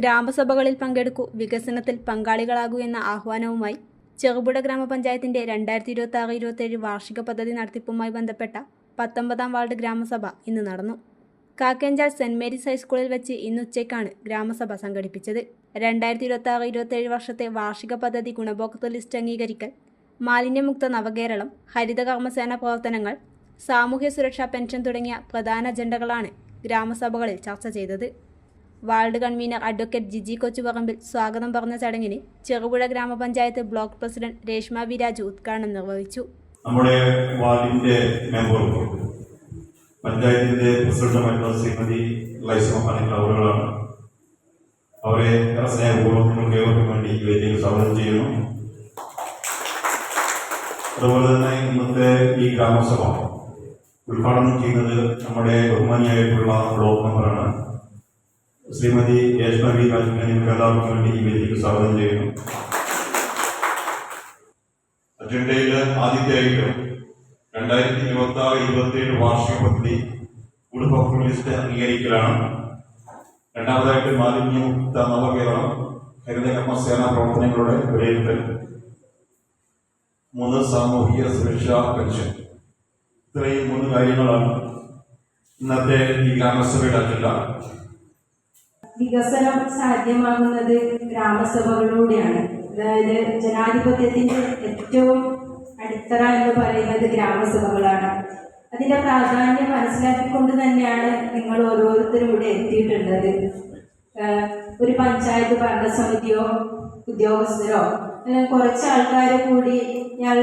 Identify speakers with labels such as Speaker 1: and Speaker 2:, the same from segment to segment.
Speaker 1: ഗ്രാമസഭകളിൽ പങ്കെടുക്കൂ, വികസനത്തിൽ പങ്കാളികളാകൂ എന്ന ആഹ്വാനവുമായി ചെറുപുഴ ഗ്രാമപഞ്ചായത്തിന്റെ 2026-27 വാർഷിക പദ്ധതി നടത്തിപ്പുമായി ബന്ധപ്പെട്ട 19ാം വാർഡ് ഗ്രാമസഭ ഇന്ന് നടന്നു. കാക്കഞ്ചാൽ സെന്റ് മേരീസ് ഹൈസ്കൂളിൽ വെച്ച് ഇന്ന് ഉച്ചയ്ക്കാണ് ഗ്രാമസഭ സംഘടിപ്പിച്ചത്. 2026-27 വർഷത്തെ വാർഷിക പദ്ധതി ഗുണഭോക്തൃ ലിസ്റ്റ് അംഗീകരിക്കൽ, മാലിന്യമുക്ത നവകേരളം, ഹരിതകർമ്മസേന പ്രവർത്തനങ്ങൾ, സാമൂഹ്യ സുരക്ഷാ പെൻഷൻ തുടങ്ങിയ പ്രധാന അജണ്ടകളാണ് ഗ്രാമസഭകളിൽ ചർച്ച ചെയ്തത്. Ward convener advocate Jiji Kochuparambil സ്വാഗതം പറഞ്ഞ ചടങ്ങിന് ചെറുപുഴ ഗ്രാമപഞ്ചായത്ത് ബ്ലോക്ക് പ്രസിഡന്റ് രേഷ്മ വിരാജ് ഉദ്ഘാടനം നിർവഹിച്ചു.
Speaker 2: നമ്മുടെ വാർഡിന്റെ മെമ്പറും പഞ്ചായത്തിന്റെ പ്രസിഡന്റുമായിട്ടുള്ള ശ്രീമതി ലൈസമ്മ അവരുകളാണ്. അവരെ സ്നേഹപൂർവ്വം നിങ്ങൾക്ക് ഏവർക്കും വേണ്ടി ഈ വേദിയിൽ സ്വാഗതം ചെയ്യുന്നു. അതുപോലെ തന്നെ ഇന്നത്തെ ഈ ഗ്രാമസഭ ഉദ്ഘാടനം ചെയ്യുന്നത് നമ്മുടെ ബഹുമാനിയായിട്ടുള്ള ബ്ലോക്ക് മെമ്പറാണ് ശ്രീമതി രേഷ്മ വിരാജിനെ നിങ്ങൾക്ക് എല്ലാവർക്കും വേണ്ടി ഈ വേദിയിൽ സ്വാഗതം ചെയ്യുന്നു. അജണ്ടയിൽ ആദ്യത്തെയായിട്ട് 2026-27 വാർഷിക പദ്ധതി ഗുണഭോക്തൃ ലിസ്റ്റ് അംഗീകരിക്കലാണ്. രണ്ടാമതായിട്ട് മാലിന്യമുക്ത നവകേരളം, ഹരിതകർമ്മസേന പ്രവർത്തനങ്ങളുടെ വിലയിരുത്തൽ, 3 സാമൂഹിക സുരക്ഷാ പെൻഷൻ. ഇത്രയും 3 കാര്യങ്ങളാണ് ഇന്നത്തെ ഈ ഗ്രാമസഭയുടെ അജണ്ട.
Speaker 3: വികസനം സാധ്യമാകുന്നത് ഗ്രാമസഭകളിലൂടെയാണ്. അതായത് ജനാധിപത്യത്തിന്റെ ഏറ്റവും അടിത്തറ എന്ന് പറയുന്നത് ഗ്രാമസഭകളാണ്. അതിന്റെ പ്രാധാന്യം മനസ്സിലാക്കിക്കൊണ്ട് തന്നെയാണ് നിങ്ങൾ ഓരോരുത്തരും ഇവിടെ എത്തിയിട്ടുള്ളത്. ഒരു പഞ്ചായത്ത് ഭരണസമിതിയോ ഉദ്യോഗസ്ഥരോ കുറച്ച് ആൾക്കാരെ കൂടി ഞാൻ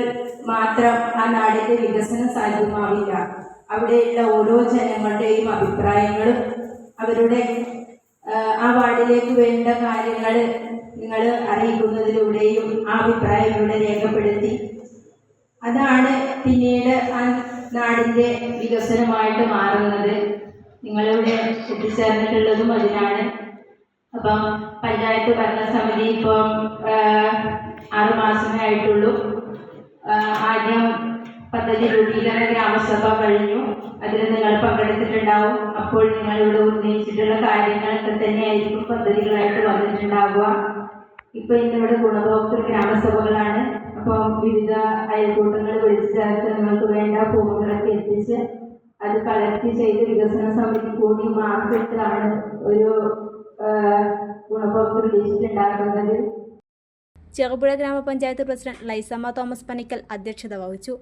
Speaker 3: മാത്രം ആ നാടിന്റെ വികസനം സാധ്യമാവില്ല. അവിടെയുള്ള ഓരോ ജനങ്ങളുടെയും അഭിപ്രായങ്ങളും അവരുടെ ആ വാർഡിലേക്ക് വേണ്ട കാര്യങ്ങൾ നിങ്ങൾ അറിയിക്കുന്നതിലൂടെയും ആ അഭിപ്രായങ്ങളുടെ രേഖപ്പെടുത്തി അതാണ് പിന്നീട് ആ നാടിൻ്റെ വികസനമായിട്ട് മാറുന്നത്. നിങ്ങളിവിടെ എത്തിച്ചേർന്നിട്ടുള്ളതും അതിനാണ്. അപ്പം പഞ്ചായത്ത് ഭരണസമിതി ഇപ്പം 6 മാസമേ ആയിട്ടുള്ളൂ. ആദ്യം പദ്ധതി രൂപീകരണ ഗ്രാമസഭ കഴിഞ്ഞു. അതിൽ നിങ്ങൾ പങ്കെടുത്തിട്ടുണ്ടാവും. അപ്പോൾ നിങ്ങളിവിടെ ഉന്നയിച്ചിട്ടുള്ള കാര്യങ്ങളൊക്കെ തന്നെയായിരിക്കും പദ്ധതികളായിട്ട് വന്നിട്ടുണ്ടാവുക. ഇപ്പൊ ഇന്നിവിടെ ഗുണഭോക്തൃ ഗ്രാമസഭകളാണ്. അപ്പം വിവിധ അയൽക്കൂട്ടങ്ങൾ വിളിച്ചു ചേർത്ത് നിങ്ങൾക്ക് വേണ്ട ഫോമുകളൊക്കെ എത്തിച്ച് അത് കളക്ട് ചെയ്ത് വികസന സമിതി കൂടി മാർക്കിട്ടാണ് ഒരു ഗുണഭോക്തൃ ലിസ്റ്റ് ഉണ്ടാക്കുന്നത്.
Speaker 1: ചെറുപുഴ ഗ്രാമപഞ്ചായത്ത് പ്രസിഡന്റ് ലൈസമ്മ തോമസ് പനിക്കൽ അധ്യക്ഷത വഹിച്ചു.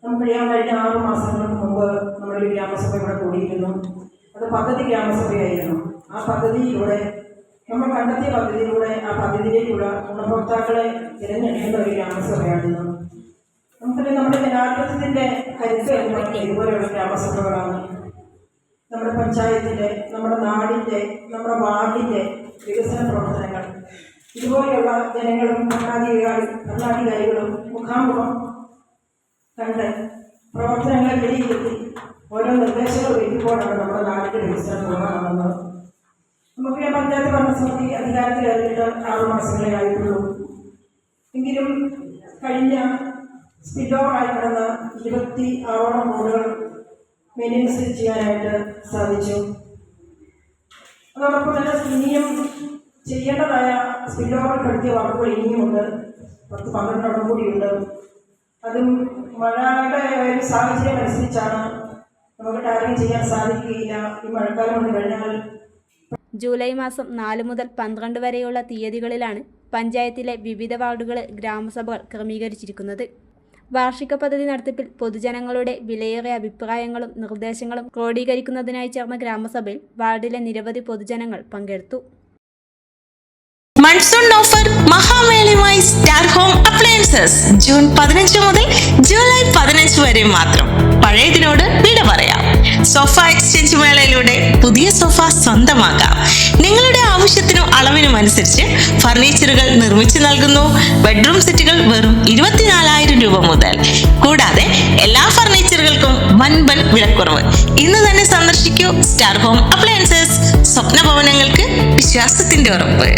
Speaker 4: നമുക്കറിയാം, കഴിഞ്ഞ 6 മാസങ്ങൾക്ക് മുമ്പ് നമ്മളൊരു ഗ്രാമസഭ ഇവിടെ കൂടിയിരുന്നു. അത് പദ്ധതി ഗ്രാമസഭയായിരുന്നു. ആ പദ്ധതിയിലൂടെ നമ്മൾ കണ്ടെത്തിയ പദ്ധതിയിലൂടെ ആ പദ്ധതിയിലേക്കുള്ള ഗുണഭോക്താക്കളെ തിരഞ്ഞെടുക്കേണ്ട ഒരു ഗ്രാമസഭയാണിത്. നമുക്കറിയാം, നമ്മുടെ ജനാധിപത്യത്തിന്റെ കരുത്ത് ഇതുപോലെയുള്ള ഗ്രാമസഭകളാണ്. നമ്മുടെ പഞ്ചായത്തിൻ്റെ, നമ്മുടെ നാടിൻ്റെ, നമ്മുടെ വാർഡിൻ്റെ വികസന പ്രവർത്തനങ്ങൾ ഇതുപോലെയുള്ള ജനങ്ങളും ഭരണാധികാരികളും മുഖാമുഖം കണ്ട് പ്രവർത്തനങ്ങളെ വിലയിരുത്തി ഓരോ നിർദ്ദേശങ്ങൾ വയ്ക്കുമ്പോഴാണ് നമ്മുടെ നാടിൻ്റെ വികസനം പൂർണ്ണമാകുന്നത്. നമുക്ക് പഞ്ചായത്ത് ഭരണസമിതി അധികാരത്തിലേറിയിട്ട് 6 മാസങ്ങളെ ആയിട്ടുള്ളൂ. എങ്കിലും കഴിഞ്ഞ സ്പിൽ ഓവറായി കിടന്ന 26ഓളം റോഡുകൾ മെയിൻ്റെനൻസ് ചെയ്യാനായിട്ട് സാധിച്ചു. അതോടൊപ്പം തന്നെ ഇനിയും ചെയ്യേണ്ടതായ സ്പിൽ ഓവർ കടത്തിയ വർക്കുകൾ ഇനിയുമുണ്ട്. 10-12 കൂടിയുണ്ട്. അതും മഴയുടെ ഒരു സാഹചര്യം അനുസരിച്ചാണ് നമുക്ക് ടാർഗറ്റ് ചെയ്യാൻ സാധിക്കുകയില്ല. ഈ മഴക്കാലം കൊണ്ട് കഴിഞ്ഞാൽ
Speaker 1: ജൂലൈ മാസം 4 മുതൽ 12 വരെയുള്ള തീയതികളിലാണ് പഞ്ചായത്തിലെ വിവിധ വാർഡുകളിൽ ഗ്രാമസഭകൾ ക്രമീകരിച്ചിരിക്കുന്നത്. വാർഷിക പദ്ധതി നടത്തിപ്പിൽ പൊതുജനങ്ങളുടെ വിലയേറിയ അഭിപ്രായങ്ങളും നിർദ്ദേശങ്ങളും ക്രോഡീകരിക്കുന്നതിനായി ചേർന്ന ഗ്രാമസഭയിൽ വാർഡിലെ നിരവധി പൊതുജനങ്ങൾ പങ്കെടുത്തു.
Speaker 5: മൺസൂൺ ഓഫർ മഹാമേളയുമായി സ്റ്റാർ ഹോം അപ്ലയൻസസ് ജൂൺ 15 മുതൽ ജൂലൈ 15 വരെ മാത്രം. പഴയതിനോട് വിട പറയാം. സോഫ എക്സ്ചേഞ്ച് മേളയിലൂടെ പുതിയ സോഫ സ്വന്തമാക്കാം. നിങ്ങളുടെ ആവശ്യത്തിനും അളവിനും അനുസരിച്ച് ഫർണിച്ചറുകൾ നിർമ്മിച്ചു നൽകുന്നു. ബെഡ്റൂം സെറ്റുകൾ വെറും 24,000 രൂപ മുതൽ. കൂടാതെ എല്ലാ ഫർണിച്ചറുകൾക്കും വൻപൻ വിലക്കുറവ്. ഇന്ന് തന്നെ സന്ദർശിക്കൂ സ്റ്റാർ ഹോം അപ്ലയൻസസ്. സ്വപ്ന ഭവനങ്ങൾക്ക് വിശ്വാസത്തിന്റെ ഉറപ്പ്.